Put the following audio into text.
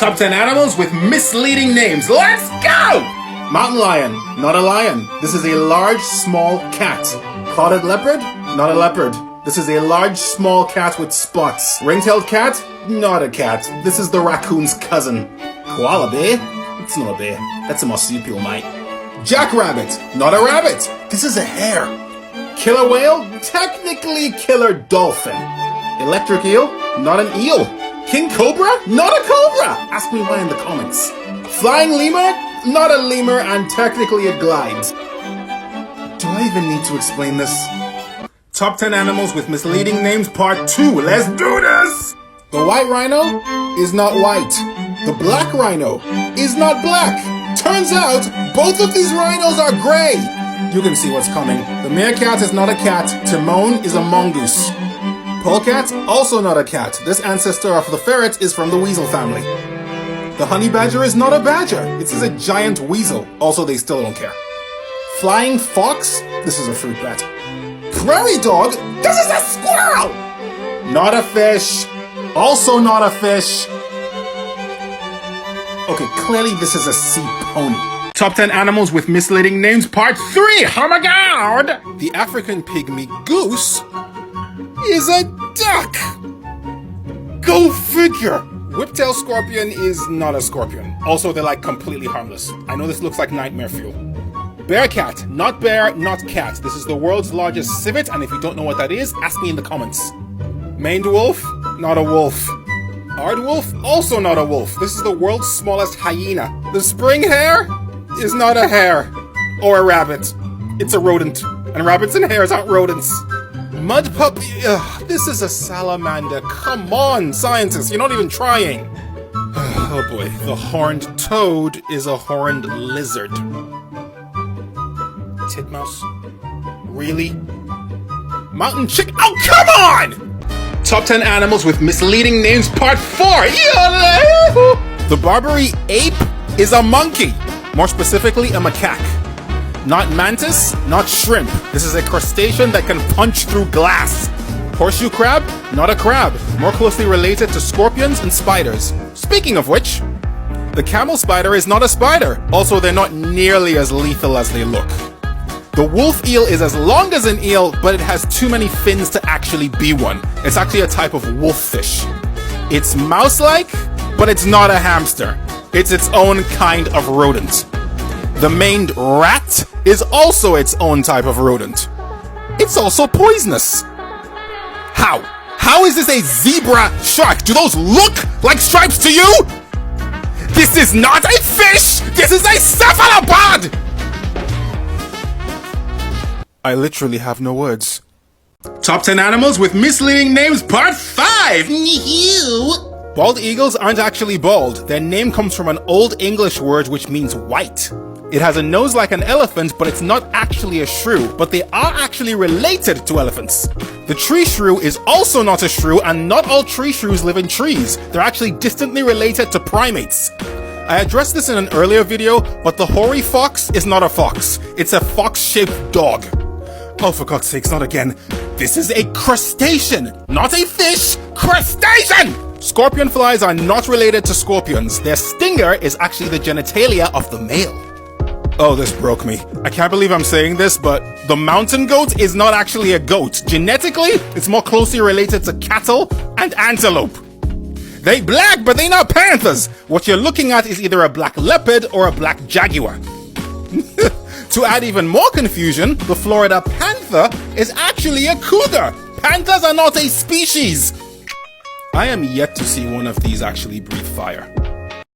Top 10 animals with misleading names. Let's go! Mountain lion, not a lion. This is a large, small cat. Spotted leopard, not a leopard. This is a large, small cat with spots. Ring-tailed cat, not a cat. This is the raccoon's cousin. Koala bear? It's not a bear. That's a marsupial, mate. Jackrabbit, not a rabbit. This is a hare. Killer whale? Technically killer dolphin. Electric eel? Not an eel. King cobra? Not a cobra! Ask me why in the comments. Flying lemur? Not a lemur and technically it glides. Do I even need to explain this? Top 10 animals with misleading names part 2. Let's do this! The white rhino is not white. The black rhino is not black. Turns out, both of these rhinos are gray. You can see what's coming. The meerkat is not a cat. Timon is a mongoose. Polecat, also not a cat. This ancestor of the ferret is from the weasel family. The honey badger is not a badger. This is a giant weasel. Also, they still don't care. Flying fox? This is a fruit bat. Prairie dog? This is a squirrel! Not a fish. Also not a fish. Okay, clearly this is a sea pony. Top 10 animals with misleading names, part 3! Oh my god! The African pygmy goose is a duck! Go figure! Whiptail scorpion is not a scorpion. Also, they're like completely harmless. I know this looks like nightmare fuel. Bearcat, not bear, not cat. This is the world's largest civet, and if you don't know what that is, ask me in the comments. Maned wolf, not a wolf. Aardwolf, also not a wolf. This is the world's smallest hyena. The spring hare is not a hare. Or a rabbit. It's a rodent. And rabbits and hares aren't rodents. Mud puppy, this is a salamander. Come on, scientists, you're not even trying. Oh boy, the horned toad is a horned lizard. Titmouse? Really? Mountain chicken? Oh, come on! Top 10 animals with misleading names, part 4! The Barbary ape is a monkey. More specifically, a macaque. Not mantis, not shrimp. This is a crustacean that can punch through glass. Horseshoe crab, not a crab. More closely related to scorpions and spiders. Speaking of which, the camel spider is not a spider. Also, they're not nearly as lethal as they look. The wolf eel is as long as an eel, but it has too many fins to actually be one. It's actually a type of wolffish. It's mouse-like, but it's not a hamster. It's its own kind of rodent. The maned rat is also its own type of rodent. It's also poisonous. How? How is this a zebra shark? Do those look like stripes to you? This is not a fish! This is a cephalopod! I literally have no words. Top 10 animals with misleading names, part 5! Bald eagles aren't actually bald. Their name comes from an Old English word which means white. It has a nose like an elephant, but it's not actually a shrew, but they are actually related to elephants. The tree shrew is also not a shrew, and not all tree shrews live in trees. They're actually distantly related to primates. I addressed this in an earlier video, but the hoary fox is not a fox. It's a fox-shaped dog. Oh, for God's sakes, not again. This is a crustacean, not a fish. Crustacean! Scorpion flies are not related to scorpions. Their stinger is actually the genitalia of the male. Oh, this broke me. I can't believe I'm saying this, but the mountain goat is not actually a goat. Genetically, it's more closely related to cattle and antelope. They black, but they not panthers. What you're looking at is either a black leopard or a black jaguar. To add even more confusion, the Florida panther is actually a cougar. Panthers are not a species. I am yet to see one of these actually breathe fire.